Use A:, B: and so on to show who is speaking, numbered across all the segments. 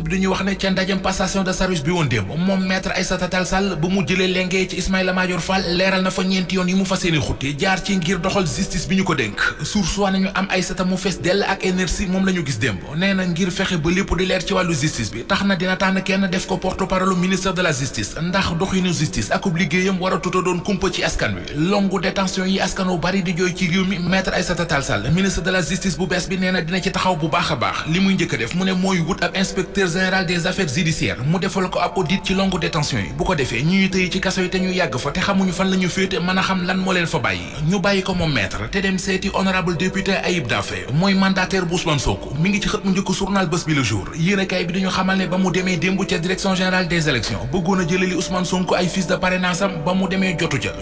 A: duñu wax ne ca ndajem passation de service bi woon démb moom maître Aïssata Tall Sall bu mu jëlee lengee ci Ismaïla Madior Fall leeral na fa ñeenti yoon yi mu fas yéene xutti jaar ci ngir doxal justice bi ñu ko dénk source nañu am Aïssata mu fees dell ak énergie moom la ñu gis démb nee na ngir fexe ba lépp di leer ci wàllu justice bi tax na dina tànn kenn def ko porte-parole ministre de la justice ndax doxinu justice akub liggéeyam war a tuta doon kumpa ci askan wi longu détention yi askan wu bari di jooy ci réew mi maître Aïssata Tall Sall ministre de la justice bu bees bi nee na dina ci taxaw bu baax a baax li muy njëkk a def mu ne mooy wut ab inspecteur général des affaires judiciaires mu defal ko ab audit ci longue détention yi bu ko defee ñuy tëye ci kaso yi te ñu yàgg fa te xamuñu fan la ñu féete mën a xam lan moo leen fa bàyyi ñu bàyyi ko moom maître te dem seeti honorable député Ayib Daffé mooy mandataire bu Ousmane Sonko mi ngi ci xët mu njëkk journal Bës Bi Le Jour yéenekaay bi dañu xamal ne ba mu demee démb ca direction générale des élections bëggoon a jëlali Ousmane Sonko ay fiches de parrainage am ba mu demee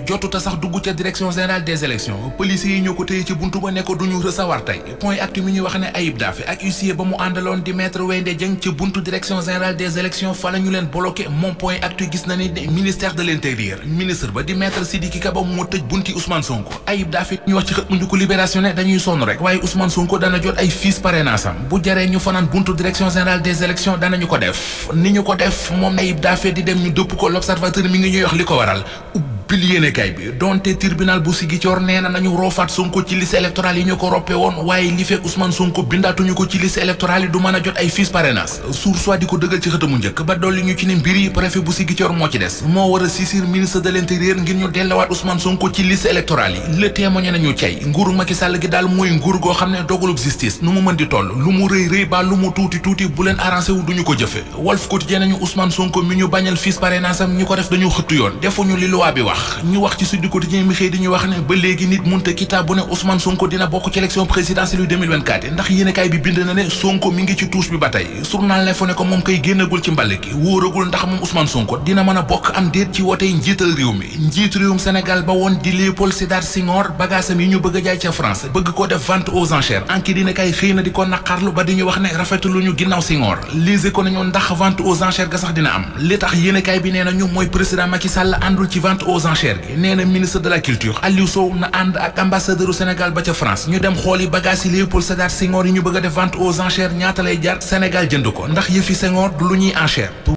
A: jotuta sax dugg ca direction générale des élections policiers yi ñoo ko tëye ci buntu ba ne ko duñu recevoir tey point actu mi ñu wax ne Ayib Daffé ak huissier ba mu àndaloon di maître Wendé Dieng ci buntu direction générale des élections fa la ñu leen bloqué moom point actu gis na ni ministère de l'intérieur ministre ba di maître Sidiki Kaba moo tëj bunti Ousmane Sonko Ayib Daffé ñu wax ci xët mu njëkk Libération ne dañuy sonn rek waaye Ousmane Sonko dana jot ay fiches parrainage am bu jaree ñu fanaan buntu direction générale des élections danañu ko def ni ñu ko def moom Ayib Daffé di dem ñu dëpp ko l'observateur mi ngi ñuy wax li ko waral pil yéenekaay bi donte tribunal bu Ziguinchor nee na nañu roofaat Sonko ci liste électorale yi ñu ko roppe woon waaye li fekk Ousmane Sonko bindaatuñu ko ci liste électorale yi du mën a jot ay fiches parrainage source di ko dëggal ci xëtamu njëkk ba dolli ñu ci ne mbir yi préfet bu Ziguinchor moo ci des moo war a saisir ministre de l'intérieur ngir ñu delluwaat Ousmane Sonko ci liste électorale yi le témoigné nañu cay nguuru Macky Sall gi daal mooy nguur goo xam ne dogalub justice nu mu mën di toll lu mu rëy ba lu mu tuuti bu leen arrangé wu duñu ko jëfe Walf Quotidien nañu Ousmane Sonko mi ñu bañal fiches parrainage am ñi ko def dañu xëttu yoon defuñu li loi bi wax ñu wax ci Sud Quotidien mi xëy di ñu wax ne ba léegi nit munta kitaab bu ne Ousmane Sonko dina bokk ci élection présidentielle yu 2024 ndax yéenekaay bi bind na ne Sonko mi ngi ci touche bi ba tey journal L'Info ne ko moom koy génnagul ci mbàll gi wóoragul ndax moom Ousmane Sonko dina mën a bokk am déet ci wotey njiital réew mi njiitu réewum Sénégal ba woon di Léopold Sédar Senghor bagaasam yi ñu bëgg a jaay ca France bëgg ko def vente aux enchères anki dina kay xëy na di ko naqarlu ba di ñu wax ne rafetlu ñu ginnaaw Senghor lise ko nañu ndax vente aux enchères ga sax dina am li tax yéenekaay bi nee na ñu mooy président Macky Sall àndul ci vente aux enchères gi nee na ministre de la culture Aliou Sow na ànd ak ambassadeur u Sénégal ba ca France ñu dem xooli bagage yi Léopold Sédar Senghor yi ñu bëgg a def vente aux enchères ñaata lay jar Sénégal jënd ko ndax yëfi Senghor du lu ñuy enchère